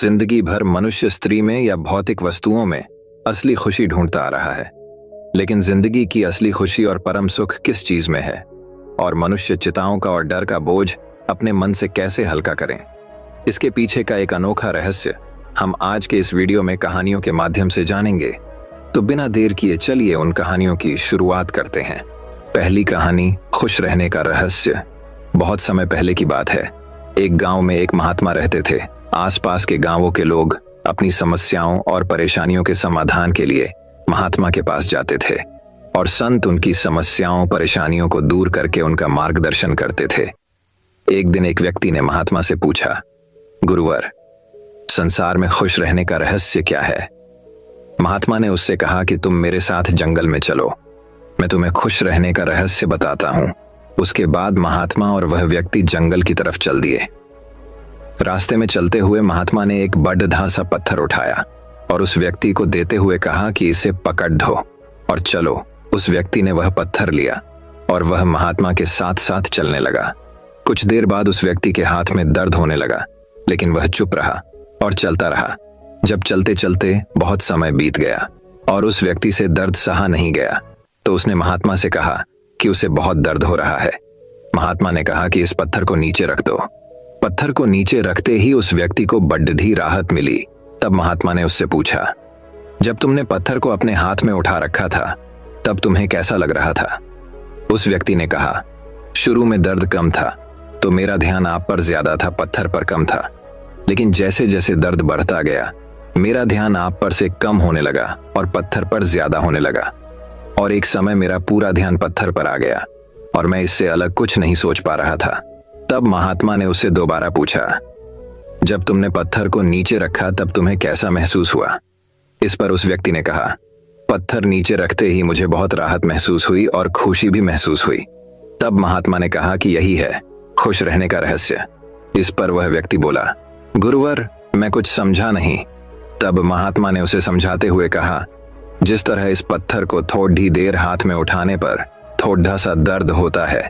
जिंदगी भर मनुष्य स्त्री में या भौतिक वस्तुओं में असली खुशी ढूंढता आ रहा है, लेकिन जिंदगी की असली खुशी और परम सुख किस चीज में है और मनुष्य चिताओं का और डर का बोझ अपने मन से कैसे हल्का करें, इसके पीछे का एक अनोखा रहस्य हम आज के इस वीडियो में कहानियों के माध्यम से जानेंगे। तो बिना देर किए चलिए उन कहानियों की शुरुआत करते हैं। पहली कहानी, खुश रहने का रहस्य। बहुत समय पहले की बात है। एक गांव में एक महात्मा रहते थे। आसपास के गांवों के लोग अपनी समस्याओं और परेशानियों के समाधान के लिए महात्मा के पास जाते थे और संत उनकी समस्याओं परेशानियों को दूर करके उनका मार्गदर्शन करते थे। एक दिन एक व्यक्ति ने महात्मा से पूछा, गुरुवर, संसार में खुश रहने का रहस्य क्या है? महात्मा ने उससे कहा कि तुम मेरे साथ जंगल में चलो, मैं तुम्हें खुश रहने का रहस्य बताता हूं। उसके बाद महात्मा और वह व्यक्ति जंगल की तरफ चल दिए। रास्ते में चलते हुए महात्मा ने एक बड़ा सा पत्थर उठाया और उस व्यक्ति को देते हुए कहा कि इसे पकड़ दो और चलो। उस व्यक्ति ने वह पत्थर लिया और वह महात्मा के साथ साथ चलने लगा। कुछ देर बाद उस व्यक्ति के हाथ में दर्द होने लगा, लेकिन वह चुप रहा और चलता रहा। जब चलते चलते बहुत समय बीत गया और उस व्यक्ति से दर्द सहा नहीं गया, तो उसने महात्मा से कहा कि उसे बहुत दर्द हो रहा है। महात्मा ने कहा कि इस पत्थर को नीचे रख दो। पत्थर को नीचे रखते ही उस व्यक्ति को बड़ी राहत मिली। तब महात्मा ने उससे पूछा, जब तुमने पत्थर को अपने हाथ में उठा रखा था तब तुम्हें कैसा लग रहा था? उस व्यक्ति ने कहा, शुरू में दर्द कम था तो मेरा ध्यान आप पर ज्यादा था, पत्थर पर कम था। लेकिन जैसे जैसे दर्द बढ़ता गया मेरा ध्यान आप पर से कम होने लगा और पत्थर पर ज्यादा होने लगा, और एक समय मेरा पूरा ध्यान पत्थर पर आ गया और मैं इससे अलग कुछ नहीं सोच पा रहा था। तब महात्मा ने उससे दोबारा पूछा, जब तुमने पत्थर को नीचे रखा तब तुम्हें कैसा महसूस हुआ? इस पर उस व्यक्ति ने कहा, पत्थर नीचे रखते ही मुझे बहुत राहत महसूस हुई और खुशी भी महसूस हुई। तब महात्मा ने कहा कि यही है खुश रहने का रहस्य। इस पर वह व्यक्ति बोला, गुरुवर, मैं कुछ समझा नहीं। तब महात्मा ने उसे समझाते हुए कहा, जिस तरह इस पत्थर को थोड़ी देर हाथ में उठाने पर थोड़ा सा दर्द होता है,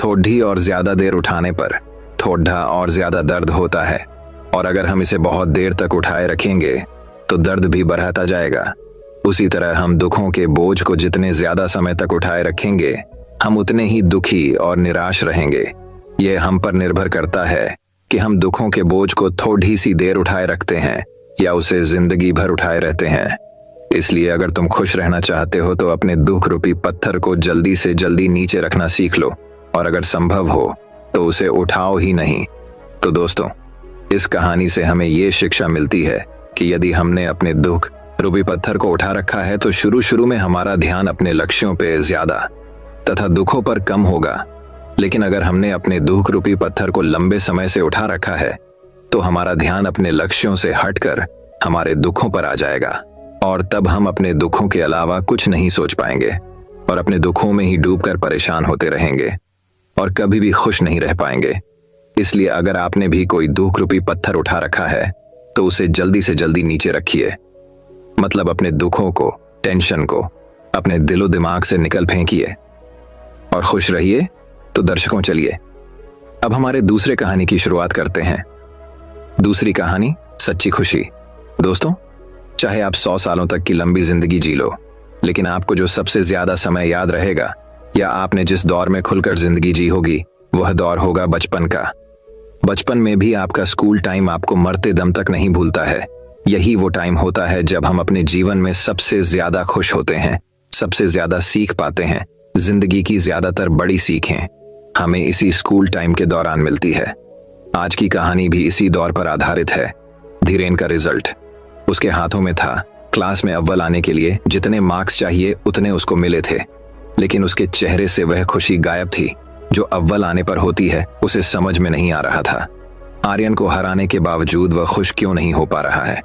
थोड़ी और ज्यादा देर उठाने पर थोड़ा और ज्यादा दर्द होता है, और अगर हम इसे बहुत देर तक उठाए रखेंगे तो दर्द भी बढ़ता जाएगा। उसी तरह हम दुखों के बोझ को जितने ज्यादा समय तक उठाए रखेंगे हम उतने ही दुखी और निराश रहेंगे। यह हम पर निर्भर करता है कि हम दुखों के बोझ को थोड़ी सी देर उठाए रखते हैं या उसे जिंदगी भर उठाए रहते हैं। इसलिए अगर तुम खुश रहना चाहते हो तो अपने दुख रूपी पत्थर को जल्दी से जल्दी नीचे रखना सीख लो, और अगर संभव हो तो उसे उठाओ ही नहीं। तो दोस्तों, इस कहानी से हमें ये शिक्षा मिलती है कि यदि हमने अपने दुख रूपी पत्थर को उठा रखा है तो शुरू में हमारा ध्यान अपने लक्ष्यों पे ज्यादा तथा दुखों पर कम होगा, लेकिन अगर हमने अपने दुख रूपी पत्थर को लंबे समय से उठा रखा है तो हमारा ध्यान अपने लक्ष्यों से हटकर हमारे दुखों पर आ जाएगा, और तब हम अपने दुखों के अलावा कुछ नहीं सोच पाएंगे और अपने दुखों में ही डूबकर परेशान होते रहेंगे और कभी भी खुश नहीं रह पाएंगे। इसलिए अगर आपने भी कोई दुख रूपी पत्थर उठा रखा है तो उसे जल्दी से जल्दी नीचे रखिए। मतलब अपने दुखों को, टेंशन को अपने दिलो दिमाग से निकल फेंकिए और खुश रहिए। तो दर्शकों, चलिए अब हमारे दूसरे कहानी की शुरुआत करते हैं। दूसरी कहानी, सच्ची खुशी। दोस्तों, चाहे आप 100 सालों तक की लंबी जिंदगी जी लो, लेकिन आपको जो सबसे ज्यादा समय याद रहेगा या आपने जिस दौर में खुलकर जिंदगी जी होगी वह दौर होगा बचपन का। बचपन में भी आपका स्कूल टाइम आपको मरते दम तक नहीं भूलता है। यही वो टाइम होता है जब हम अपने जीवन में सबसे ज्यादा खुश होते हैं, सबसे ज्यादा सीख पाते हैं। जिंदगी की ज्यादातर बड़ी सीखें हमें इसी स्कूल टाइम के दौरान मिलती है। आज की कहानी भी इसी दौर पर आधारित है। धीरेन का रिजल्ट उसके हाथों में था। क्लास में अव्वल आने के लिए जितने मार्क्स चाहिए उतने उसको मिले थे, लेकिन उसके चेहरे से वह खुशी गायब थी जो अव्वल आने पर होती है। उसे समझ में नहीं आ रहा था आर्यन को हराने के बावजूद वह खुश क्यों नहीं हो पा रहा है।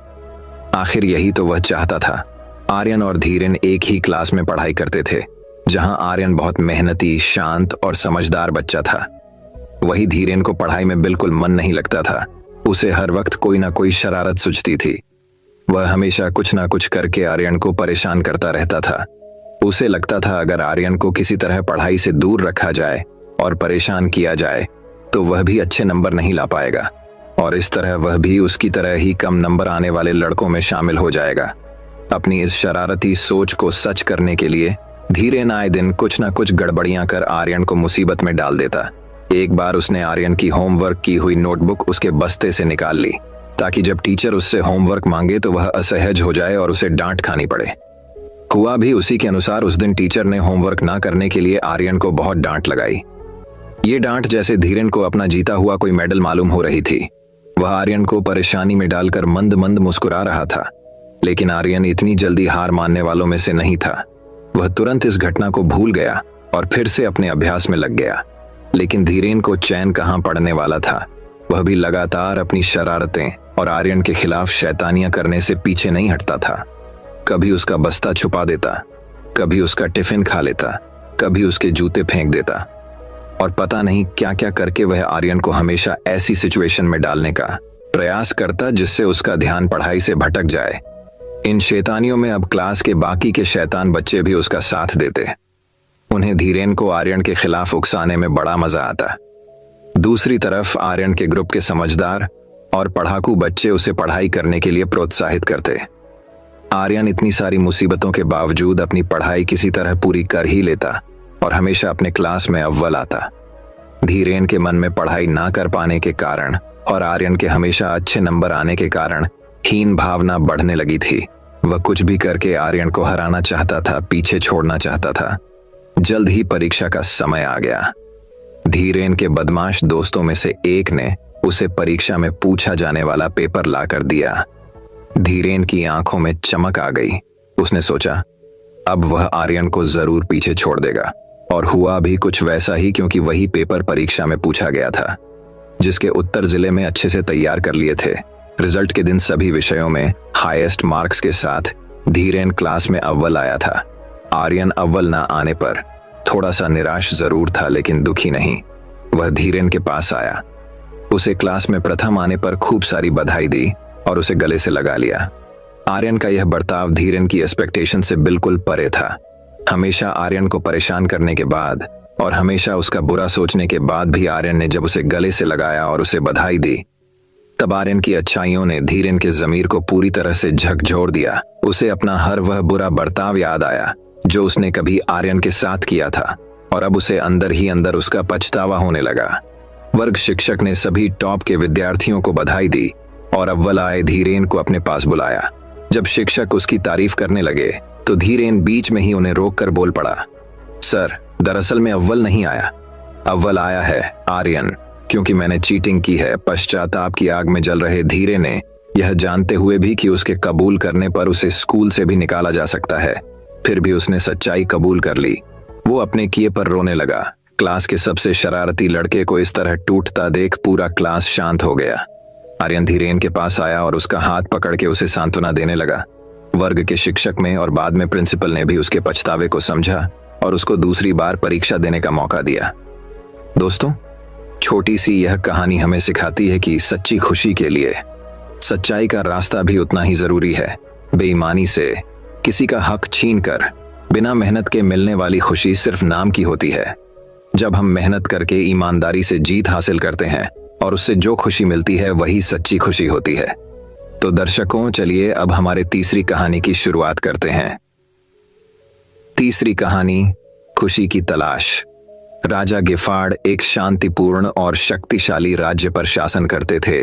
आखिर यही तो वह चाहता था। आर्यन और धीरेन एक ही क्लास में पढ़ाई करते थे, जहां आर्यन बहुत मेहनती, शांत और समझदार बच्चा था। वही धीरेन को पढ़ाई में बिल्कुल मन नहीं लगता था। उसे हर वक्त कोई ना कोई शरारत सूझती थी। वह हमेशा कुछ ना कुछ करके आर्यन को परेशान करता रहता था। उसे लगता था अगर आर्यन को किसी तरह पढ़ाई से दूर रखा जाए और परेशान किया जाए तो वह भी अच्छे नंबर नहीं ला पाएगा और इस तरह वह भी उसकी तरह ही कम नंबर आने वाले लड़कों में शामिल हो जाएगा। अपनी इस शरारती सोच को सच करने के लिए धीरेन आए दिन कुछ न कुछ गड़बड़ियां कर आर्यन को मुसीबत में डाल देता। एक बार उसने आर्यन की होमवर्क की हुई नोटबुक उसके बस्ते से निकाल ली, ताकि जब टीचर उससे होमवर्क मांगे तो वह असहज हो जाए और उसे डांट खानी पड़े। हुआ भी उसी के अनुसार। उस दिन टीचर ने होमवर्क ना करने के लिए आर्यन को बहुत डांट लगाई। ये डांट जैसे धीरेन को अपना जीता हुआ कोई मेडल मालूम हो रही थी। वह आर्यन को परेशानी में डालकर मंद मंद मुस्कुरा रहा था, लेकिन आर्यन इतनी जल्दी हार मानने वालों में से नहीं था। वह तुरंत इस घटना को भूल गया और फिर से अपने अभ्यास में लग गया। लेकिन धीरेन को चैन कहां पड़ने वाला था। वह भी लगातार अपनी शरारतें और आर्यन के खिलाफ शैतानियां करने से पीछे नहीं हटता था। कभी उसका बस्ता छुपा देता, कभी उसका टिफिन खा लेता, कभी उसके जूते फेंक देता, और पता नहीं क्या क्या करके वह आर्यन को हमेशा ऐसी सिचुएशन में डालने का प्रयास करता जिससे उसका ध्यान पढ़ाई से भटक जाए। इन शैतानियों में अब क्लास के बाकी के शैतान बच्चे भी उसका साथ देते। उन्हें धीरेन को आर्यन के खिलाफ उकसाने में बड़ा मजा आता। दूसरी तरफ आर्यन के ग्रुप के समझदार और पढ़ाकू बच्चे उसे पढ़ाई करने के लिए प्रोत्साहित करते। आर्यन इतनी सारी मुसीबतों के बावजूद अपनी पढ़ाई किसी तरह पूरी कर ही लेता और हमेशा अपने क्लास में अव्वल आता। धीरेन के मन में पढ़ाई ना कर पाने के कारण और आर्यन के हमेशा अच्छे नंबर आने के कारण हीन भावना बढ़ने लगी थी। वह कुछ भी करके आर्यन को हराना चाहता था, पीछे छोड़ना चाहता था। जल्द ही परीक्षा का समय आ गया। धीरेन के बदमाश दोस्तों में से एक ने उसे परीक्षा में पूछा जाने वाला पेपर ला कर दिया। धीरेन की आंखों में चमक आ गई। उसने सोचा अब वह आर्यन को जरूर पीछे छोड़ देगा, और हुआ भी कुछ वैसा ही, क्योंकि वही पेपर परीक्षा में पूछा गया था जिसके उत्तर जिले में अच्छे से तैयार कर लिए थे। रिजल्ट के दिन सभी विषयों में हाईएस्ट मार्क्स के साथ धीरेन क्लास में अव्वल आया था। आर्यन अव्वल ना आने पर थोड़ा सा निराश जरूर था, लेकिन दुखी नहीं। वह धीरेन के पास आया, उसे क्लास में प्रथम आने पर खूब सारी बधाई दी और उसे गले से लगा लिया। आर्यन का यह बर्ताव धीरेन की एक्सपेक्टेशन से बिल्कुल परे था। हमेशा आर्यन को परेशान करने के बाद और हमेशा उसका बुरा सोचने के बाद भी आर्यन ने जब उसे गले से लगाया और उसे बधाई दी, तब आर्यन की अच्छाइयों ने धीरेन के जमीर को पूरी तरह से झकझोर दिया। उसे अपना हर वह बुरा बर्ताव याद आया जो उसने कभी आर्यन के साथ किया था, और अब उसे अंदर ही अंदर उसका पछतावा होने लगा। वर्ग शिक्षक ने सभी टॉप के विद्यार्थियों को बधाई दी और अव्वल आए धीरेन को अपने पास बुलाया। जब शिक्षक उसकी तारीफ करने लगे तो धीरेन बीच में ही उन्हें रोककर बोल पड़ा, सर, दरअसल मैं अव्वल नहीं आया। अव्वल आया है आर्यन, क्योंकि मैंने चीटिंग की है। पश्चाताप की आग में जल रहे धीरे ने यह जानते हुए भी कि उसके कबूल करने पर उसे स्कूल से भी निकाला जा सकता है, फिर भी उसने सच्चाई कबूल कर ली। वो अपने किए पर रोने लगा। क्लास के सबसे शरारती लड़के को इस तरह टूटता देख पूरा क्लास शांत हो गया। आर्यन धीरेन के पास आया और उसका हाथ पकड़ के उसे सांत्वना देने लगा। वर्ग के शिक्षक में और बाद में प्रिंसिपल ने भी उसके पछतावे को समझा और उसको दूसरी बार परीक्षा देने का मौका दिया। दोस्तों, छोटी सी यह कहानी हमें सिखाती है कि सच्ची खुशी के लिए सच्चाई का रास्ता भी उतना ही जरूरी है। बेईमानी से किसी का हक छीनकर बिना मेहनत के मिलने वाली खुशी सिर्फ नाम की होती है। जब हम मेहनत करके ईमानदारी से जीत हासिल करते हैं और उससे जो खुशी मिलती है वही सच्ची खुशी होती है। तो दर्शकों, चलिए अब हमारे तीसरी कहानी की शुरुआत करते हैं। तीसरी कहानी, खुशी की तलाश। राजा गिफार्ड एक शांतिपूर्ण और शक्तिशाली राज्य पर शासन करते थे।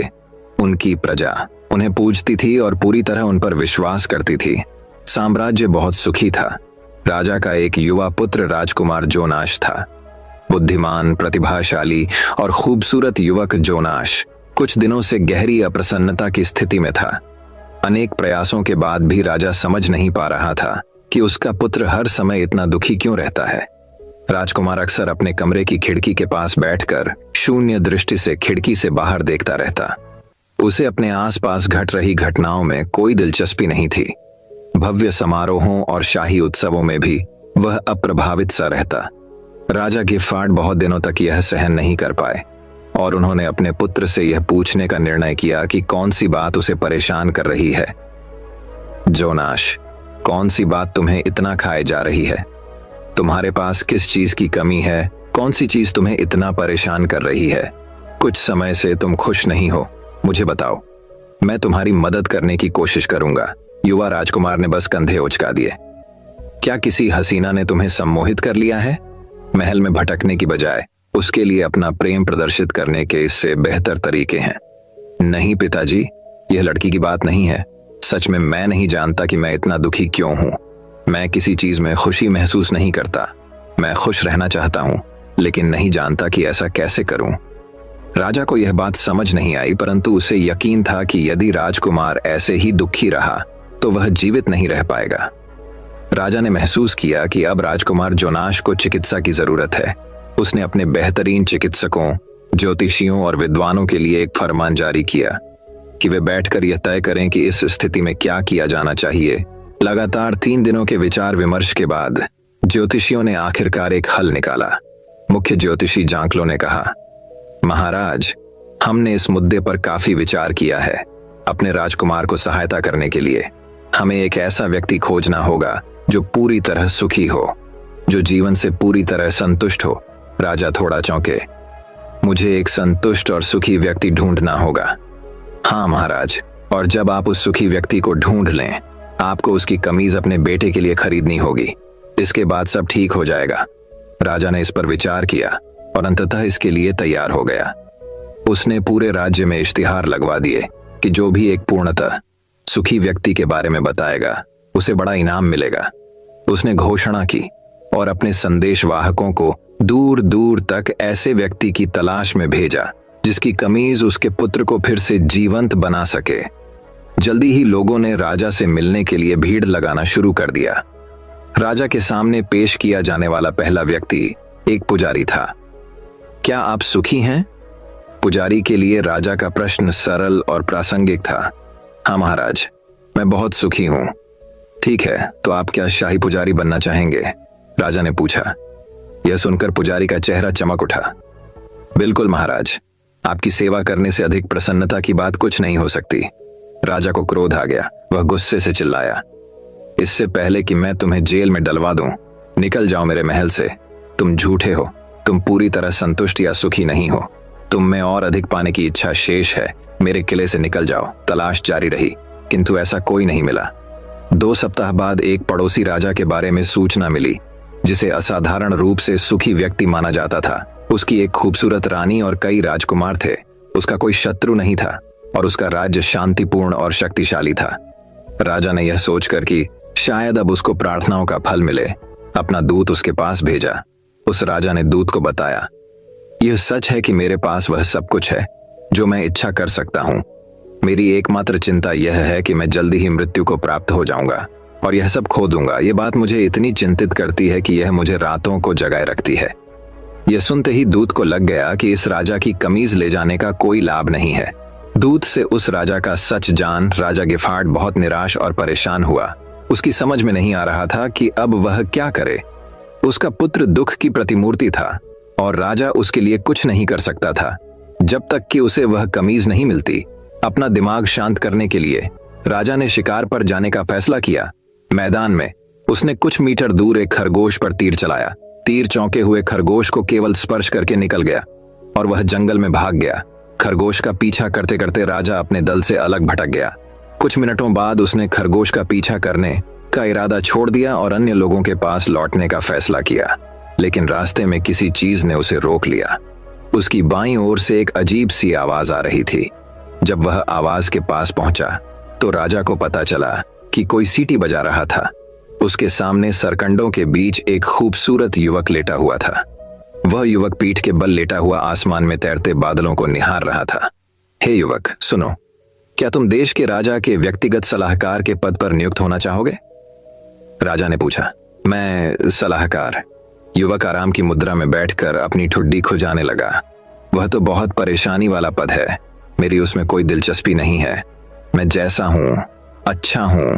उनकी प्रजा उन्हें पूजती थी और पूरी तरह उन पर विश्वास करती थी। साम्राज्य बहुत सुखी था। राजा का एक युवा पुत्र राजकुमार जोनाश था। बुद्धिमान, प्रतिभाशाली और खूबसूरत युवक जोनाश कुछ दिनों से गहरी अप्रसन्नता की स्थिति में था। अनेक प्रयासों के बाद भी राजा समझ नहीं पा रहा था कि उसका पुत्र हर समय इतना दुखी क्यों रहता है। राजकुमार अक्सर अपने कमरे की खिड़की के पास बैठकर शून्य दृष्टि से खिड़की से बाहर देखता रहता। उसे अपने आसपास घट रही घटनाओं में कोई दिलचस्पी नहीं थी। भव्य समारोहों और शाही उत्सवों में भी वह अप्रभावित सा रहता। राजा गिफार्ड बहुत दिनों तक यह सहन नहीं कर पाए और उन्होंने अपने पुत्र से यह पूछने का निर्णय किया कि कौन सी बात उसे परेशान कर रही है। जोनाश, कौन सी बात तुम्हें इतना खाए जा रही है? तुम्हारे पास किस चीज की कमी है? कौन सी चीज तुम्हें इतना परेशान कर रही है? कुछ समय से तुम खुश नहीं हो, मुझे बताओ, मैं तुम्हारी मदद करने की कोशिश करूंगा। युवा राजकुमार ने बस कंधे उचका दिए। क्या किसी हसीना ने तुम्हें सम्मोहित कर लिया है? महल में भटकने की बजाय उसके लिए अपना प्रेम प्रदर्शित करने के इससे बेहतर तरीके हैं। नहीं पिताजी, यह लड़की की बात नहीं है। सच में मैं नहीं जानता कि मैं इतना दुखी क्यों हूं। मैं किसी चीज में खुशी महसूस नहीं करता। मैं खुश रहना चाहता हूं, लेकिन नहीं जानता कि ऐसा कैसे करूं। राजा को यह बात समझ नहीं आई, परंतु उसे यकीन था कि यदि राजकुमार ऐसे ही दुखी रहा तो वह जीवित नहीं रह पाएगा। राजा ने महसूस किया कि अब राजकुमार जोनाश को चिकित्सा की जरूरत है। उसने अपने बेहतरीन चिकित्सकों, ज्योतिषियों और विद्वानों के लिए एक फरमान जारी किया कि वे बैठकर यह तय करें कि इस स्थिति में क्या किया जाना चाहिए। लगातार 3 दिनों के विचार विमर्श के बाद ज्योतिषियों ने आखिरकार एक हल निकाला। मुख्य ज्योतिषी जांकलो ने कहा, महाराज, हमने इस मुद्दे पर काफी विचार किया है। अपने राजकुमार को सहायता करने के लिए हमें एक ऐसा व्यक्ति खोजना होगा जो पूरी तरह सुखी हो, जो जीवन से पूरी तरह संतुष्ट हो। राजा थोड़ा चौंके। मुझे एक संतुष्ट और सुखी व्यक्ति ढूंढना होगा। हाँ महाराज, और जब आप उस सुखी व्यक्ति को ढूंढ लें, आपको उसकी कमीज अपने बेटे के लिए खरीदनी होगी। इसके बाद सब ठीक हो जाएगा। राजा ने इस पर विचार किया और अंततः इसके लिए तैयार हो गया। उसने पूरे राज्य में इश्तिहार लगवा दिए कि जो भी एक पूर्णतः सुखी व्यक्ति के बारे में बताएगा उसे बड़ा इनाम मिलेगा। उसने घोषणा की और अपने संदेशवाहकों को दूर दूर तक ऐसे व्यक्ति की तलाश में भेजा जिसकी कमीज उसके पुत्र को फिर से जीवंत बना सके। जल्दी ही लोगों ने राजा से मिलने के लिए भीड़ लगाना शुरू कर दिया। राजा के सामने पेश किया जाने वाला पहला व्यक्ति एक पुजारी था। क्या आप सुखी हैं? पुजारी के लिए राजा का प्रश्न सरल और प्रासंगिक था। हाँ महाराज, मैं बहुत सुखी हूं। ठीक है, तो आप क्या शाही पुजारी बनना चाहेंगे? राजा ने पूछा। यह सुनकर पुजारी का चेहरा चमक उठा। बिल्कुल महाराज, आपकी सेवा करने से अधिक प्रसन्नता की बात कुछ नहीं हो सकती। राजा को क्रोध आ गया। वह गुस्से से चिल्लाया, इससे पहले कि मैं तुम्हें जेल में डलवा दूं, निकल जाओ मेरे महल से। तुम झूठे हो। तुम पूरी तरह संतुष्ट या सुखी नहीं हो। तुम में और अधिक पाने की इच्छा शेष है। मेरे किले से निकल जाओ। तलाश जारी रही, किंतु ऐसा कोई नहीं मिला। 2 सप्ताह बाद एक पड़ोसी राजा के बारे में सूचना मिली, जिसे असाधारण रूप से सुखी व्यक्ति माना जाता था। उसकी एक खूबसूरत रानी और कई राजकुमार थे। उसका कोई शत्रु नहीं था और उसका राज्य शांतिपूर्ण और शक्तिशाली था। राजा ने यह सोचकर कि शायद अब उसको प्रार्थनाओं का फल मिले, अपना दूत उसके पास भेजा। उस राजा ने दूत को बताया, यह सच है कि मेरे पास वह सब कुछ है जो मैं इच्छा कर सकता हूँ। मेरी एकमात्र चिंता यह है कि मैं जल्दी ही मृत्यु को प्राप्त हो जाऊंगा और यह सब खो दूंगा। यह बात मुझे इतनी चिंतित करती है कि यह मुझे रातों को जगाए रखती है। यह सुनते ही दूत को लग गया कि इस राजा की कमीज ले जाने का कोई लाभ नहीं है। दूत से उस राजा का सच जान राजा गिफार्ड बहुत निराश और परेशान हुआ। उसकी समझ में नहीं आ रहा था कि अब वह क्या करे। उसका पुत्र दुख की प्रतिमूर्ति था और राजा उसके लिए कुछ नहीं कर सकता था जब तक कि उसे वह कमीज नहीं मिलती। अपना दिमाग शांत करने के लिए राजा ने शिकार पर जाने का फैसला किया। मैदान में उसने कुछ मीटर दूर एक खरगोश पर तीर चलाया। तीर चौंके हुए खरगोश को केवल स्पर्श करके निकल गया और वह जंगल में भाग गया। खरगोश का पीछा करते करते राजा अपने दल से अलग भटक गया। कुछ मिनटों बाद उसने खरगोश का पीछा करने का इरादा छोड़ दिया और अन्य लोगों के पास लौटने का फैसला किया, लेकिन रास्ते में किसी चीज ने उसे रोक लिया। उसकी बाईं ओर से एक अजीब सी आवाज आ रही थी। जब वह आवाज के पास पहुंचा तो राजा को पता चला कि कोई सीटी बजा रहा था। उसके सामने सरकंडों के बीच एक खूबसूरत युवक लेटा हुआ था। वह युवक पीठ के बल लेटा हुआ आसमान में तैरते बादलों को निहार रहा था। हे युवक, सुनो, क्या तुम देश के राजा के व्यक्तिगत सलाहकार के पद पर नियुक्त होना चाहोगे? राजा ने पूछा। मैं सलाहकार? युवक आराम की मुद्रा में बैठकर अपनी ठुड्डी खुजाने लगा। वह तो बहुत परेशानी वाला पद है। मेरी उसमें कोई दिलचस्पी नहीं है। मैं जैसा हूं अच्छा हूं।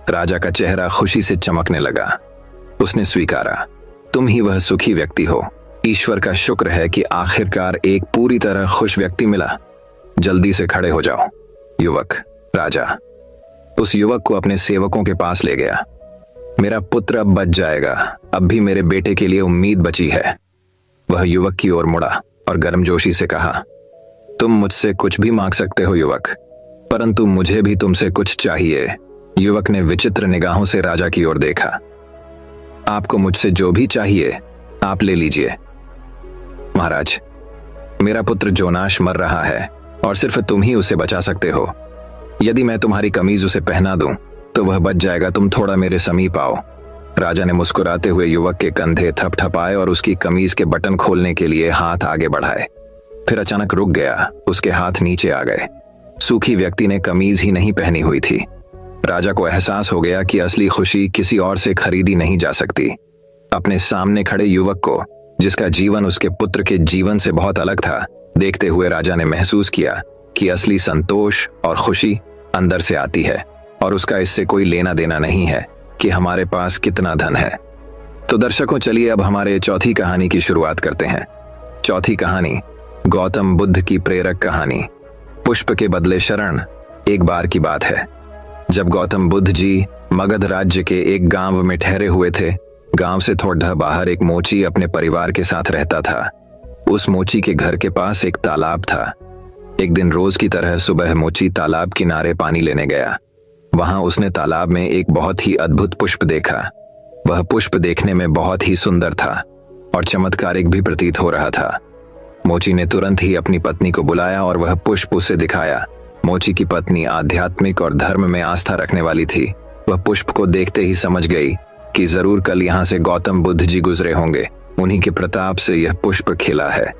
राजा का चेहरा खुशी से चमकने लगा। उसने स्वीकारा, तुम ही वह सुखी व्यक्ति हो। ईश्वर का शुक्र है कि आखिरकार एक पूरी तरह खुश व्यक्ति मिला। जल्दी से खड़े हो जाओ। युवक, राजा उस युवक को अपने सेवकों के पास ले गया। मेरा पुत्र अब बच जाएगा। अब भी मेरे बेटे के लिए उम्मीद बची है। वह युवक की ओर मुड़ा और गर्मजोशी से कहा, तुम मुझसे कुछ भी मांग सकते हो युवक, परंतु मुझे भी तुमसे कुछ चाहिए। युवक ने विचित्र निगाहों से राजा की ओर देखा। आपको मुझसे जो भी चाहिए आप ले लीजिए। महाराज, मेरा पुत्र जोनाश मर रहा है और सिर्फ तुम ही उसे बचा सकते हो। यदि मैं तुम्हारी कमीज उसे पहना दूं तो वह बच जाएगा। तुम थोड़ा मेरे समीप आओ। राजा ने मुस्कुराते हुए युवक के कंधे थपथपाए और उसकी कमीज के बटन खोलने के लिए हाथ आगे बढ़ाए। फिर अचानक रुक गया। उसके हाथ नीचे आ गए। सूखी व्यक्ति ने कमीज ही नहीं पहनी हुई थी। राजा को एहसास हो गया कि असली खुशी किसी और से खरीदी नहीं जा सकती। अपने सामने खड़े युवक को, जिसका जीवन उसके पुत्र के जीवन से बहुत अलग था, देखते हुए राजा ने महसूस किया कि असली संतोष और खुशी अंदर से आती है और उसका इससे कोई लेना देना नहीं है कि हमारे पास कितना धन है। तो दर्शकों, चलिए अब हमारे चौथी कहानी की शुरुआत करते हैं। चौथी कहानी गौतम बुद्ध की प्रेरक कहानी, पुष्प के बदले शरण। एक बार की बात है जब गौतम बुद्ध जी मगध राज्य के एक गांव में ठहरे हुए थे। गांव से थोड़ा बाहर एक मोची अपने परिवार के साथ रहता था। उस मोची के घर के पास एक तालाब था। एक दिन रोज की तरह सुबह मोची तालाब किनारे पानी लेने गया। वहां उसने तालाब में एक बहुत ही अद्भुत पुष्प देखा। वह पुष्प देखने में बहुत ही सुंदर था और चमत्कारिक भी प्रतीत हो रहा था। मोची ने तुरंत ही अपनी पत्नी को बुलाया और वह पुष्प उसे दिखाया। मोची की पत्नी आध्यात्मिक और धर्म में आस्था रखने वाली थी। वह पुष्प को देखते ही समझ गई कि जरूर कल यहाँ से गौतम बुद्ध जी गुजरे होंगे। उन्हीं के प्रताप से यह पुष्प खिला है।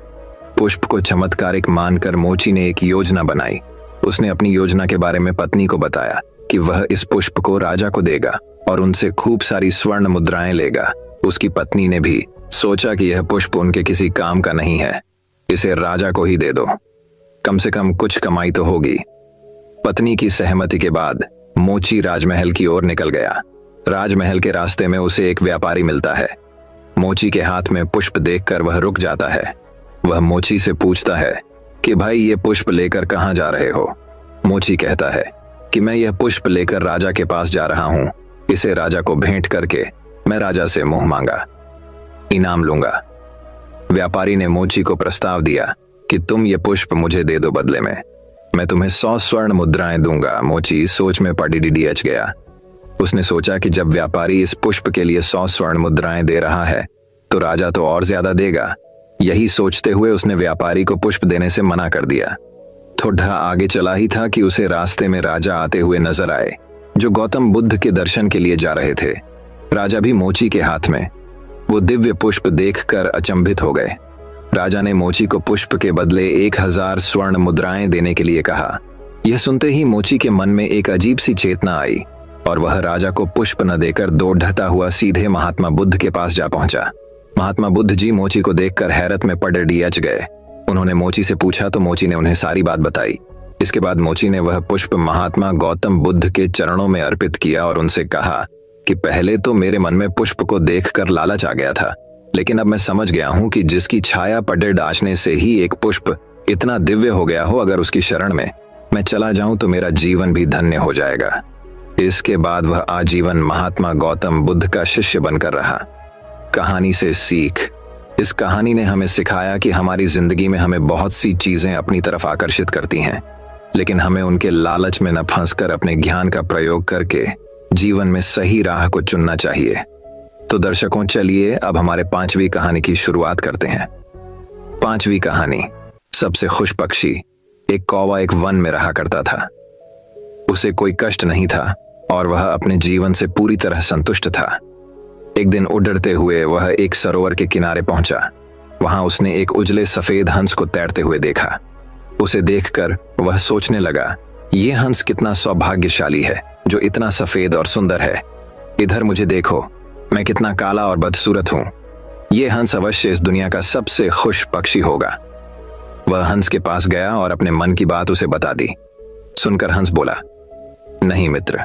पुष्प को चमत्कारिक मानकर मोची ने एक योजना बनाई। उसने अपनी योजना के बारे में पत्नी को बताया कि वह इस पुष्प को राजा को देगा और उनसे खूब सारी स्वर्ण मुद्राएं लेगा। उसकी पत्नी ने भी सोचा कि यह पुष्प उनके किसी काम का नहीं है, इसे राजा को ही दे दो, कम से कम कुछ कमाई तो होगी। पत्नी की सहमति के बाद मोची राजमहल की ओर निकल गया। राजमहल के रास्ते में उसे एक व्यापारी मिलता है। मोची के हाथ में पुष्प देखकर वह रुक जाता है। वह मोची से पूछता है कि भाई, ये पुष्प लेकर कहाँ जा रहे हो? मोची कहता है कि मैं यह पुष्प लेकर राजा के पास जा रहा हूँ। इसे राजा को भेंट करके मैं राजा से मुंह मांगा इनाम लूंगा। व्यापारी ने मोची को प्रस्ताव दिया कि तुम ये पुष्प मुझे दे दो, बदले में मैं तुम्हें 100 स्वर्ण मुद्राएं दूंगा। मोची सोच में पड़ीडीएच गया। उसने सोचा कि जब व्यापारी इस पुष्प के लिए 100 स्वर्ण मुद्राएं दे रहा है तो राजा तो और ज्यादा देगा। यही सोचते हुए उसने व्यापारी को पुष्प देने से मना कर दिया। थोड़ा आगे चला ही था कि उसे रास्ते में राजा आते हुए नजर आए, जो गौतम बुद्ध के दर्शन के लिए जा रहे थे। राजा भी मोची के हाथ में वो दिव्य पुष्प देखकर अचंभित हो गए। राजा ने मोची को पुष्प के बदले 1000 स्वर्ण मुद्राएं देने के लिए कहा। यह सुनते ही मोची के मन में एक अजीब सी चेतना आई और वह राजा को पुष्प न देकर दौड़ता हुआ सीधे महात्मा बुद्ध के पास जा पहुंचा। महात्मा बुद्ध जी मोची को देखकर हैरत में पड़ीडीएच गए। उन्होंने मोची से पूछा तो मोची ने उन्हें सारी बात बताई। इसके बाद मोची ने वह पुष्प महात्मा गौतम बुद्ध के चरणों में अर्पित किया और उनसे कहा कि पहले तो मेरे मन में पुष्प को देखकर लालच आ गया था, लेकिन अब मैं समझ गया हूं कि जिसकी छाया पड़े डांचने से ही एक पुष्प इतना दिव्य हो गया हो, अगर उसकी शरण में मैं चला जाऊं तो मेरा जीवन भी धन्य हो जाएगा। इसके बाद वह आजीवन महात्मा गौतम बुद्ध का शिष्य बनकर रहा। कहानी से सीख। इस कहानी ने हमें सिखाया कि हमारी जिंदगी में हमें बहुत सी चीजें अपनी तरफ आकर्षित करती हैं, लेकिन हमें उनके लालच में न फंसकर अपने ज्ञान का प्रयोग करके जीवन में सही राह को चुनना चाहिए। तो दर्शकों, चलिए अब हमारे 5वीं कहानी की शुरुआत करते हैं। 5वीं कहानी सबसे खुश पक्षी। एक कौवा एक वन में रहा करता था। उसे कोई कष्ट नहीं था और वह अपने जीवन से पूरी तरह संतुष्ट था। एक दिन उड़ते हुए वह एक सरोवर के किनारे पहुंचा। वहां उसने एक उजले सफेद हंस को तैरते हुए देखा। उसे देखकर वह सोचने लगा, ये हंस कितना सौभाग्यशाली है जो इतना सफेद और सुंदर है। इधर मुझे देखो, मैं कितना काला और बदसूरत हूं। ये हंस अवश्य इस दुनिया का सबसे खुश पक्षी होगा। वह हंस के पास गया और अपने मन की बात उसे बता दी। सुनकर हंस बोला, नहीं मित्र,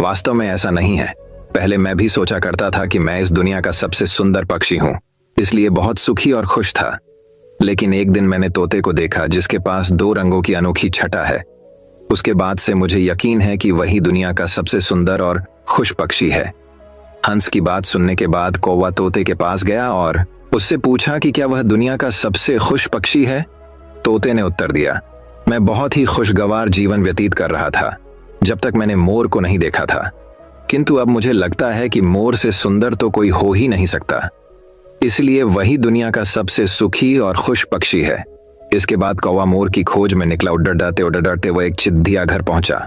वास्तव में ऐसा नहीं है। पहले मैं भी सोचा करता था कि मैं इस दुनिया का सबसे सुंदर पक्षी हूं, इसलिए बहुत सुखी और खुश था। लेकिन एक दिन मैंने तोते को देखा जिसके पास 2 रंगों की अनोखी छटा है। उसके बाद से मुझे यकीन है कि वही दुनिया का सबसे सुंदर और खुश पक्षी है। हंस की बात सुनने के बाद कौवा तोते के पास गया और उससे पूछा कि क्या वह दुनिया का सबसे खुश पक्षी है। तोते ने उत्तर दिया, मैं बहुत ही खुशगवार जीवन व्यतीत कर रहा था जब तक मैंने मोर को नहीं देखा था, किंतु अब मुझे लगता है कि मोर से सुंदर तो कोई हो ही नहीं सकता, इसलिए वही दुनिया का सबसे सुखी और खुश पक्षी है। इसके बाद कौवा मोर की खोज में निकला। उड़ते वह एक चिड़िया घर पहुंचा।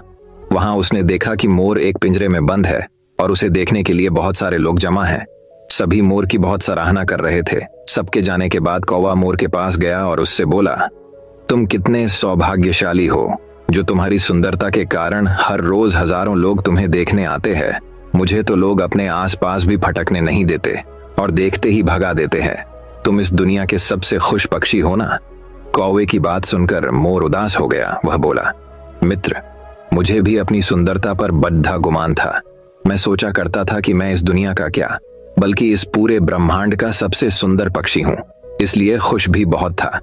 वहां उसने देखा कि मोर एक पिंजरे में बंद है और उसे देखने के लिए बहुत सारे लोग जमा हैं। सभी मोर की बहुत सराहना कर रहे थे। सबके जाने के बाद कौवा मोर के पास गया और उससे बोला, तुम कितने सौभाग्यशाली हो जो तुम्हारी सुंदरता के कारण हर रोज हजारों लोग तुम्हें देखने आते हैं। मुझे तो लोग अपने आसपास भी फटकने नहीं देते और देखते ही भगा देते हैं। तुम इस दुनिया के सबसे खुश पक्षी हो ना। कौवे की बात सुनकर मोर उदास हो गया। वह बोला, मित्र, मुझे भी अपनी सुंदरता पर बड़ा गुमान था। मैं सोचा करता था कि मैं इस दुनिया का क्या बल्कि इस पूरे ब्रह्मांड का सबसे सुंदर पक्षी हूँ, इसलिए खुश भी बहुत था।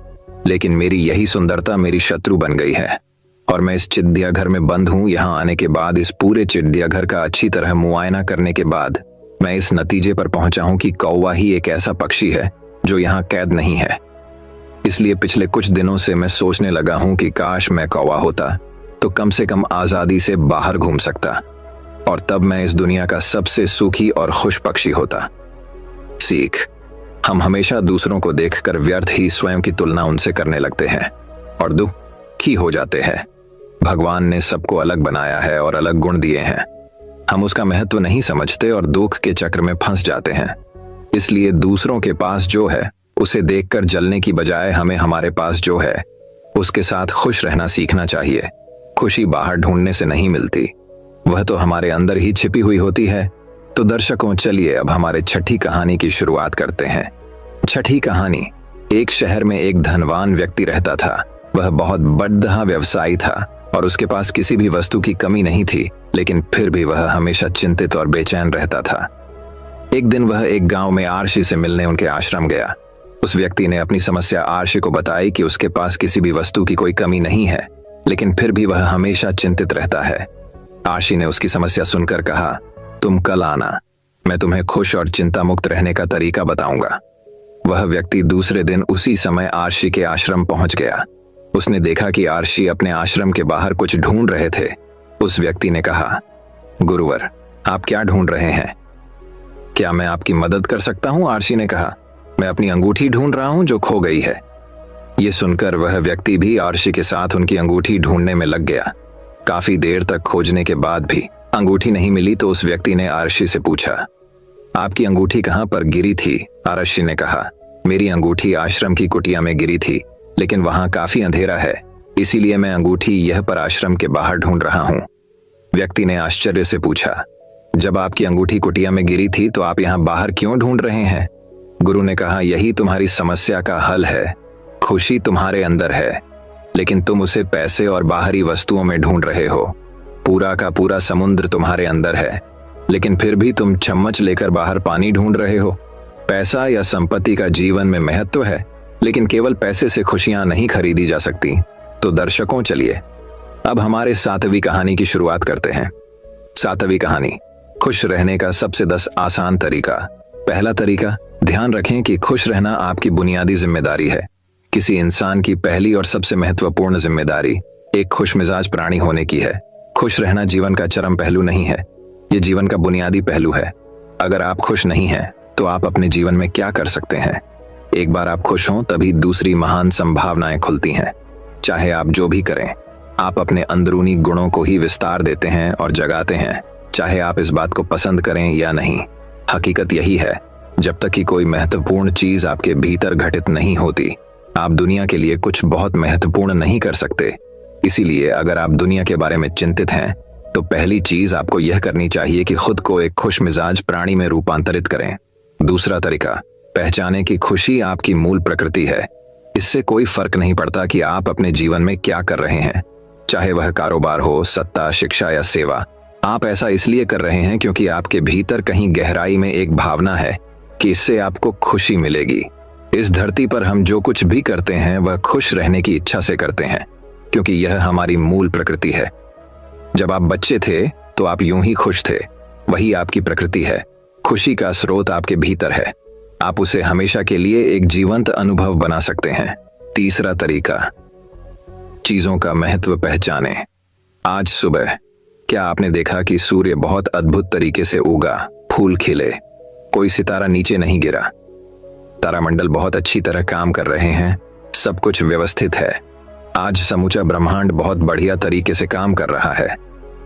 लेकिन मेरी यही सुंदरता मेरी शत्रु बन गई है और मैं इस चिड़िया घर में बंद हूँ। यहाँ आने के बाद, इस पूरे चिड़िया घर का अच्छी तरह मुआयना करने के बाद मैं इस नतीजे पर पहुंचा हूं कि कौवा ही एक ऐसा पक्षी है जो यहाँ कैद नहीं है। इसलिए पिछले कुछ दिनों से मैं सोचने लगा हूं कि काश मैं कौवा होता तो कम से कम आजादी से बाहर घूम सकता और तब मैं इस दुनिया का सबसे सुखी और खुश पक्षी होता। सीख, हम हमेशा दूसरों को देखकर व्यर्थ ही स्वयं की तुलना उनसे करने लगते हैं और दुखी हो जाते हैं। भगवान ने सबको अलग बनाया है और अलग गुण दिए हैं। हम उसका महत्व नहीं समझते और दुख के चक्र में फंस जाते हैं। इसलिए दूसरों के पास जो है उसे देखकर जलने की बजाय हमें हमारे पास जो है उसके साथ खुश रहना सीखना चाहिए। खुशी बाहर ढूंढने से नहीं मिलती, वह तो हमारे अंदर ही छिपी हुई होती है। तो दर्शकों, चलिए अब हमारे छठी कहानी की शुरुआत करते हैं। छठी कहानी। एक शहर में एक धनवान व्यक्ति रहता था। वह बहुत बड़ा व्यवसायी था और उसके पास किसी भी वस्तु की कमी नहीं थी, लेकिन फिर भी वह हमेशा चिंतित और बेचैन रहता था। एक दिन वह एक गांव में आरशी से मिलने उनके आश्रम गया। उस व्यक्ति ने अपनी समस्या आरशी को बताई कि उसके पास किसी भी वस्तु की कोई कमी नहीं है, लेकिन फिर भी वह हमेशा चिंतित रहता है। आरशी ने उसकी समस्या सुनकर कहा, तुम कल आना, मैं तुम्हें खुश और चिंता मुक्त रहने का तरीका बताऊंगा। वह व्यक्ति दूसरे दिन उसी समय आरशी के आश्रम पहुंच गया। उसने देखा कि आरशी अपने आश्रम के बाहर कुछ ढूंढ रहे थे। उस व्यक्ति ने कहा, गुरुवर, आप क्या ढूंढ रहे हैं? क्या मैं आपकी मदद कर सकता हूं? आरशी ने कहा, मैं अपनी अंगूठी ढूंढ रहा हूं जो खो गई है। ये सुनकर वह व्यक्ति भी आरशी के साथ उनकी अंगूठी ढूंढने में लग गया। काफी देर तक खोजने के बाद भी अंगूठी नहीं मिली तो उस व्यक्ति ने आरशी से पूछा, आपकी अंगूठी कहां पर गिरी थी? आरशी ने कहा, मेरी अंगूठी आश्रम की कुटिया में गिरी थी, लेकिन वहां काफी अंधेरा है, इसीलिए मैं अंगूठी यह पर आश्रम के बाहर ढूंढ रहा हूं। व्यक्ति ने आश्चर्य से पूछा, जब आपकी अंगूठी कुटिया में गिरी थी तो आप यहाँ बाहर क्यों ढूंढ रहे हैं? गुरु ने कहा, यही तुम्हारी समस्या का हल है। खुशी तुम्हारे अंदर है, लेकिन तुम उसे पैसे और बाहरी वस्तुओं में ढूंढ रहे हो। पूरा का पूरा समुद्र तुम्हारे अंदर है, लेकिन फिर भी तुम चम्मच लेकर बाहर पानी ढूंढ रहे हो। पैसा या संपत्ति का जीवन में महत्व है, लेकिन केवल पैसे से खुशियां नहीं खरीदी जा सकती। तो दर्शकों, चलिए अब हमारे 7वीं कहानी की शुरुआत करते हैं। 7वीं कहानी, खुश रहने का सबसे 10 आसान तरीका। पहला तरीका, ध्यान रखें कि खुश रहना आपकी बुनियादी जिम्मेदारी है। किसी इंसान की पहली और सबसे महत्वपूर्ण जिम्मेदारी एक खुशमिजाज प्राणी होने की है। खुश रहना जीवन का चरम पहलू नहीं है, ये जीवन का बुनियादी पहलू है। अगर आप खुश नहीं हैं तो आप अपने जीवन में क्या कर सकते हैं? एक बार आप खुश हों तभी दूसरी महान संभावनाएं खुलती हैं। चाहे आप जो भी करें, आप अपने अंदरूनी गुणों को ही विस्तार देते हैं और जगाते हैं, चाहे आप इस बात को पसंद करें या नहीं। हकीकत यही है, जब तक कि कोई महत्वपूर्ण चीज आपके भीतर घटित नहीं होती, आप दुनिया के लिए कुछ बहुत महत्वपूर्ण नहीं कर सकते। इसीलिए अगर आप दुनिया के बारे में चिंतित हैं तो पहली चीज आपको यह करनी चाहिए कि खुद को एक खुशमिजाज प्राणी में रूपांतरित करें। दूसरा तरीका, पहचाने कि खुशी आपकी मूल प्रकृति है। इससे कोई फर्क नहीं पड़ता कि आप अपने जीवन में क्या कर रहे हैं, चाहे वह कारोबार हो, सत्ता, शिक्षा या सेवा। आप ऐसा इसलिए कर रहे हैं क्योंकि आपके भीतर कहीं गहराई में एक भावना है कि इससे आपको खुशी मिलेगी। इस धरती पर हम जो कुछ भी करते हैं वह खुश रहने की इच्छा से करते हैं, क्योंकि यह हमारी मूल प्रकृति है। जब आप बच्चे थे तो आप यूं ही खुश थे, वही आपकी प्रकृति है। खुशी का स्रोत आपके भीतर है, आप उसे हमेशा के लिए एक जीवंत अनुभव बना सकते हैं। तीसरा तरीका, चीजों का महत्व पहचाने। आज सुबह क्या आपने देखा कि सूर्य बहुत अद्भुत तरीके से उगा, फूल खिले, कोई सितारा नीचे नहीं गिरा। तारामंडल बहुत अच्छी तरह काम कर रहे हैं, सब कुछ व्यवस्थित है। आज समूचा ब्रह्मांड बहुत बढ़िया तरीके से काम कर रहा है।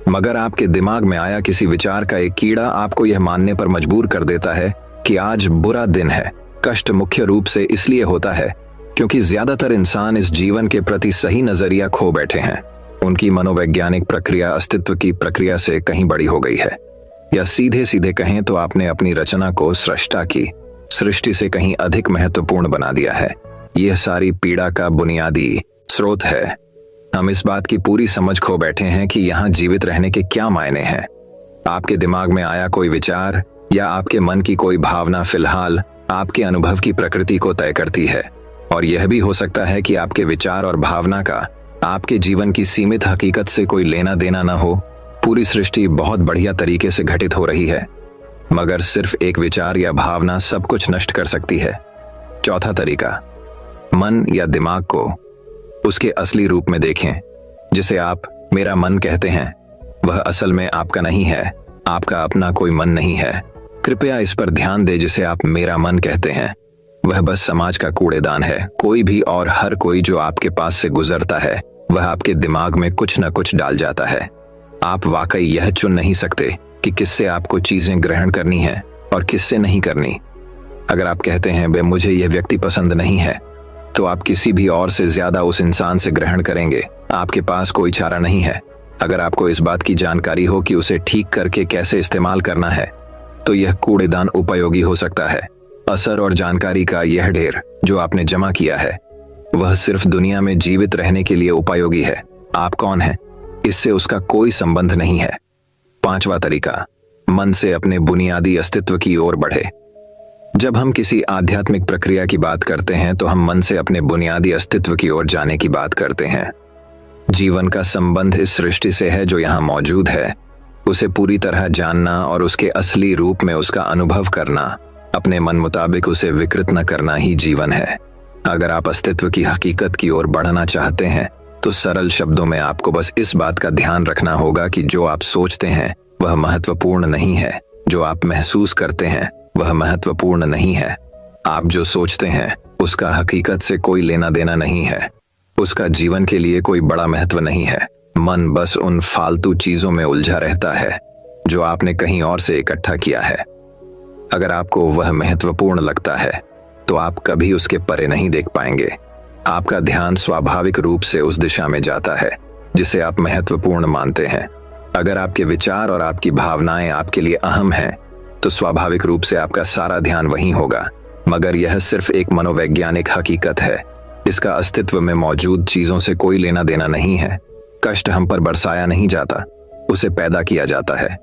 मगर आपके दिमाग में आया किसी विचार का एक कीड़ा आपको यह मानने पर मजबूर कर देता है कि आज बुरा दिन है। कष्ट मुख्य रूप से इसलिए होता है क्योंकि ज्यादातर इंसान इस जीवन के प्रति सही नजरिया खो बैठे हैं। उनकी मनोवैज्ञानिक प्रक्रिया अस्तित्व की प्रक्रिया से कहीं बड़ी हो गई है, या सीधे सीधे कहें तो आपने अपनी रचना को सृष्टा की सृष्टि से कहीं अधिक महत्वपूर्ण बना दिया है। यह सारी पीड़ा का बुनियादी स्रोत है। हम इस बात की पूरी समझ खो बैठे हैं कि यहाँ जीवित रहने के क्या मायने हैं। आपके दिमाग में आया कोई विचार या आपके मन की कोई भावना फिलहाल आपके अनुभव की प्रकृति को तय करती है, और यह भी हो सकता है कि आपके विचार और भावना का आपके जीवन की सीमित हकीकत से कोई लेना देना न हो। पूरी सृष्टि बहुत बढ़िया तरीके से घटित हो रही है, मगर सिर्फ एक विचार या भावना सब कुछ नष्ट कर सकती है। चौथा तरीका, मन या दिमाग को उसके असली रूप में देखें। जिसे आप मेरा मन कहते हैं, वह असल में आपका नहीं है, आपका अपना कोई मन नहीं है। कृपया इस पर ध्यान दें। जिसे आप मेरा मन कहते हैं, वह बस समाज का कूड़ेदान है। कोई भी और हर कोई जो आपके पास से गुजरता है, वह आपके दिमाग में कुछ न कुछ डाल जाता है। आप वाकई यह चुन नहीं सकते कि किससे आपको चीजें ग्रहण करनी है और किससे नहीं करनी। अगर आप कहते हैं वे मुझे यह व्यक्ति पसंद नहीं है, तो आप किसी भी और से ज्यादा उस इंसान से ग्रहण करेंगे। आपके पास कोई चारा नहीं है। अगर आपको इस बात की जानकारी हो कि उसे ठीक करके कैसे इस्तेमाल करना है, तो यह कूड़ेदान उपयोगी हो सकता है। असर और जानकारी का यह ढेर जो आपने जमा किया है, वह सिर्फ दुनिया में जीवित रहने के लिए उपयोगी है। आप कौन हैं, इससे उसका कोई संबंध नहीं है। पांचवा तरीका, मन से अपने बुनियादी अस्तित्व की ओर बढ़े। जब हम किसी आध्यात्मिक प्रक्रिया की बात करते हैं, तो हम मन से अपने बुनियादी अस्तित्व की ओर जाने की बात करते हैं। जीवन का संबंध इस सृष्टि से है जो यहाँ मौजूद है। उसे पूरी तरह जानना और उसके असली रूप में उसका अनुभव करना, अपने मन मुताबिक उसे विकृत न करना ही जीवन है। अगर आप अस्तित्व की हकीकत की ओर बढ़ना चाहते हैं, तो सरल शब्दों में आपको बस इस बात का ध्यान रखना होगा कि जो आप सोचते हैं वह महत्वपूर्ण नहीं है, जो आप महसूस करते हैं वह महत्वपूर्ण नहीं है। आप जो सोचते हैं उसका हकीकत से कोई लेना देना नहीं है, उसका जीवन के लिए कोई बड़ा महत्व नहीं है। मन बस उन फालतू चीजों में उलझा रहता है जो आपने कहीं और से इकट्ठा किया है। अगर आपको वह महत्वपूर्ण लगता है, तो आप कभी उसके परे नहीं देख पाएंगे। आपका ध्यान स्वाभाविक रूप से उस दिशा में जाता है जिसे आप महत्वपूर्ण मानते हैं। अगर आपके विचार और आपकी भावनाएं आपके लिए अहम हैं, तो स्वाभाविक रूप से आपका सारा ध्यान वहीं होगा। मगर यह सिर्फ एक मनोवैज्ञानिक हकीकत है। इसका अस्तित्व में मौजूद चीजों से कोई लेना देना नहीं है। कष्ट हम पर बरसाया नहीं जाता, उसे पैदा किया जाता है,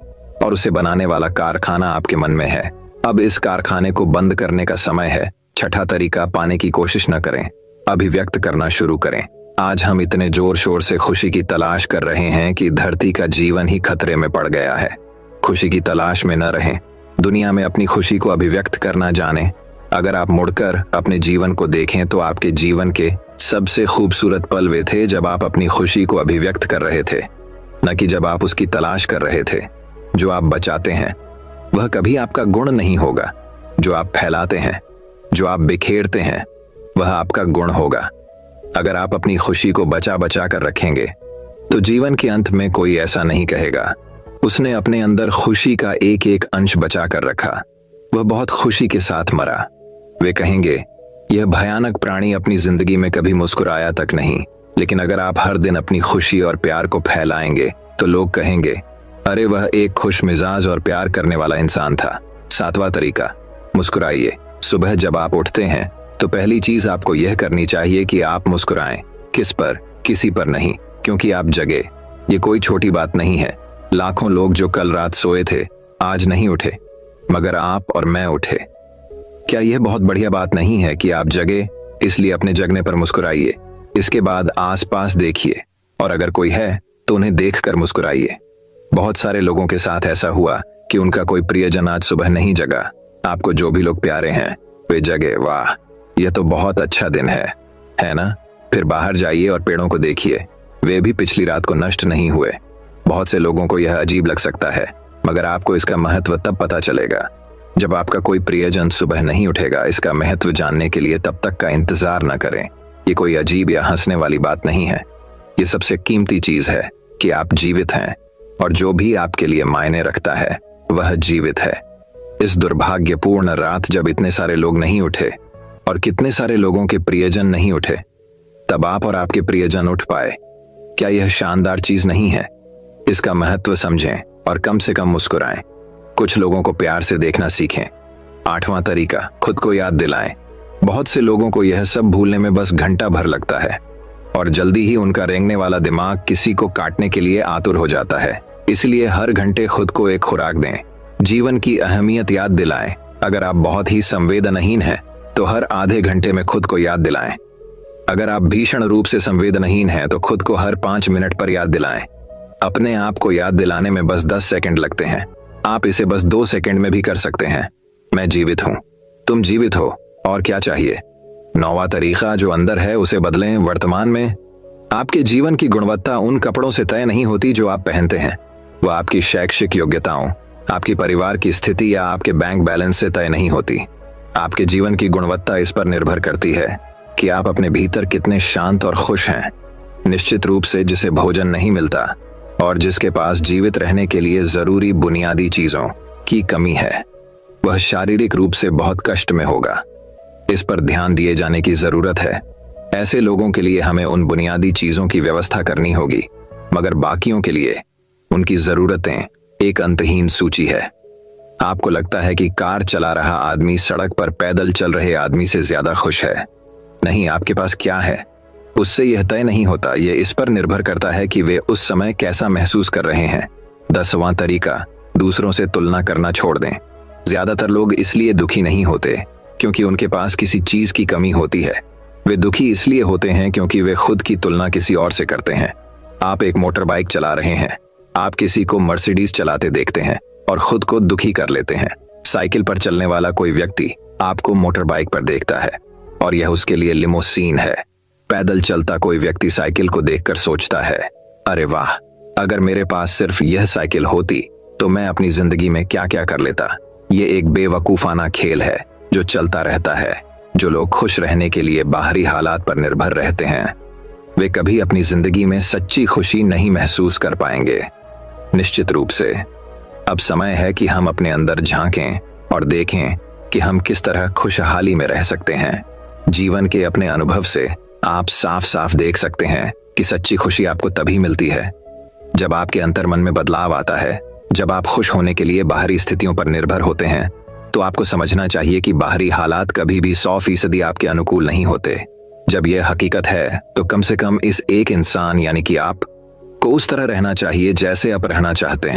और उसे बनाने वाला कारखाना आपके मन में है। अब इस कारखाने को बंद करने का समय है। छठा तरीका, पाने की कोशिश न करें, अभिव्यक्त करना शुरू करें। आज हम इतने जोर शोर से खुशी की तलाश कर रहे हैं कि धरती का जीवन ही खतरे में पड़ गया है। खुशी की तलाश में न रहें, दुनिया में अपनी खुशी को अभिव्यक्त करना जानें। अगर आप मुड़कर अपने जीवन को देखें, तो आपके जीवन के सबसे खूबसूरत पल वे थे जब आप अपनी खुशी को अभिव्यक्त कर रहे थे, न कि जब आप उसकी तलाश कर रहे थे। जो आप बचाते हैं वह कभी आपका गुण नहीं होगा। जो आप फैलाते हैं, जो आप बिखेरते हैं, वह आपका गुण होगा। अगर आप अपनी खुशी को बचा बचा कर रखेंगे, तो जीवन के अंत में कोई ऐसा नहीं कहेगा उसने अपने अंदर खुशी का एक एक अंश बचा कर रखा, वह बहुत खुशी के साथ मरा। वे कहेंगे, यह भयानक प्राणी अपनी जिंदगी में कभी मुस्कुराया तक नहीं। लेकिन अगर आप हर दिन अपनी खुशी और प्यार को फैलाएंगे, तो लोग कहेंगे, अरे वह एक खुश मिजाज और प्यार करने वाला इंसान था। सातवां तरीका, मुस्कुराइए। सुबह जब आप उठते हैं, तो पहली चीज आपको यह करनी चाहिए कि आप मुस्कुराएं। किस पर? किसी पर नहीं, क्योंकि आप जगे। ये कोई छोटी बात नहीं है। लाखों लोग जो कल रात सोए थे आज नहीं उठे, मगर आप और मैं उठे। क्या यह बहुत बढ़िया बात नहीं है कि आप जगे? इसलिए अपने जगने पर मुस्कुराइए। इसके बाद आसपास देखिए, और अगर कोई है तो उन्हें देखकर मुस्कुराइए। बहुत सारे लोगों के साथ ऐसा हुआ कि उनका कोई प्रियजन आज सुबह नहीं जगा। आपको जो भी लोग प्यारे हैं वे जगे। वाह, यह तो बहुत अच्छा दिन है ना? फिर बाहर जाइए और पेड़ों को देखिए, वे भी पिछली रात को नष्ट नहीं हुए। बहुत से लोगों को यह अजीब लग सकता है, मगर आपको इसका महत्व तब पता चलेगा जब आपका कोई प्रियजन सुबह नहीं उठेगा। इसका महत्व जानने के लिए तब तक का इंतजार न करें। ये कोई अजीब या हंसने वाली बात नहीं है। ये सबसे कीमती चीज है कि आप जीवित हैं, और जो भी आपके लिए मायने रखता है वह जीवित है। इस दुर्भाग्यपूर्ण रात जब इतने सारे लोग नहीं उठे और कितने सारे लोगों के प्रियजन नहीं उठे, तब आप और आपके प्रियजन उठ पाए। क्या यह शानदार चीज नहीं है? इसका महत्व समझें और कम से कम मुस्कुराएं। कुछ लोगों को प्यार से देखना सीखें। 8वां तरीका, खुद को याद दिलाएं। बहुत से लोगों को यह सब भूलने में बस घंटा भर लगता है, और जल्दी ही उनका रेंगने वाला दिमाग किसी को काटने के लिए आतुर हो जाता है। इसलिए हर घंटे खुद को एक खुराक दें। जीवन की अहमियत याद दिलाएं। अगर आप बहुत ही संवेदनहीन हैं तो हर आधे घंटे में खुद को याद दिलाएं। अगर आप भीषण रूप से संवेदनहीन हैं तो खुद को हर 5 मिनट पर याद दिलाएं। अपने आप को याद दिलाने में बस 10 सेकंड लगते हैं। आप इसे बस 2 सेकंड में भी कर सकते हैं। मैं जीवित हूं, तुम जीवित हो, और क्या चाहिए? 9वां तरीका, जो अंदर है उसे बदलें। वर्तमान में आपके जीवन की गुणवत्ता उन कपड़ों से तय नहीं होती जो आप पहनते हैं। वह आपकी शैक्षिक योग्यताओं, आपकी परिवार की स्थिति या आपके बैंक बैलेंस से तय नहीं होती। आपके जीवन की गुणवत्ता इस पर निर्भर करती है कि आप अपने भीतर कितने शांत और खुश हैं। निश्चित रूप से जिसे भोजन नहीं मिलता और जिसके पास जीवित रहने के लिए जरूरी बुनियादी चीजों की कमी है, वह शारीरिक रूप से बहुत कष्ट में होगा। इस पर ध्यान दिए जाने की जरूरत है। ऐसे लोगों के लिए हमें उन बुनियादी चीजों की व्यवस्था करनी होगी, मगर बाकियों के लिए उनकी जरूरतें एक अंतहीन सूची है। आपको लगता है कि कार चला रहा आदमी सड़क पर पैदल चल रहे आदमी से ज्यादा खुश है। नहीं, आपके पास क्या है उससे यह तय नहीं होता। यह इस पर निर्भर करता है कि वे उस समय कैसा महसूस कर रहे हैं। 10वां तरीका, दूसरों से तुलना करना छोड़ दें। ज्यादातर लोग इसलिए दुखी नहीं होते क्योंकि उनके पास किसी चीज की कमी होती है। वे दुखी इसलिए होते हैं क्योंकि वे खुद की तुलना किसी और से करते हैं। आप एक मोटर बाइक चला रहे हैं, आप किसी को मर्सिडीज चलाते देखते हैं और खुद को दुखी कर लेते हैं। साइकिल पर चलने वाला कोई व्यक्ति आपको मोटर बाइक पर देखता है और यह उसके लिए लिमोसीन है। पैदल चलता कोई व्यक्ति साइकिल को देखकर सोचता है, अरे वाह, अगर मेरे पास सिर्फ यह साइकिल होती तो मैं अपनी जिंदगी में क्या क्या कर लेता। ये एक बेवकूफाना खेल है जो चलता रहता है। जो लोग खुश रहने के लिए बाहरी हालात पर निर्भर रहते हैं, वे कभी अपनी जिंदगी में सच्ची खुशी नहीं महसूस कर पाएंगे। निश्चित रूप से अब समय है कि हम अपने अंदर झांकें और देखें कि हम किस तरह खुशहाली में रह सकते हैं। जीवन के अपने अनुभव से आप साफ साफ देख सकते हैं कि सच्ची खुशी आपको तभी मिलती है जब आपके अंतर्मन में बदलाव आता है। जब आप खुश होने के लिए बाहरी स्थितियों पर निर्भर होते हैं तो आपको समझना चाहिए कि बाहरी हालात कभी भी 100% आपके अनुकूल नहीं होते। जब यह हकीकत है तो कम से कम इस एक इंसान यानी कि आप को उस तरह रहना चाहिए जैसे आप रहना चाहते हैं।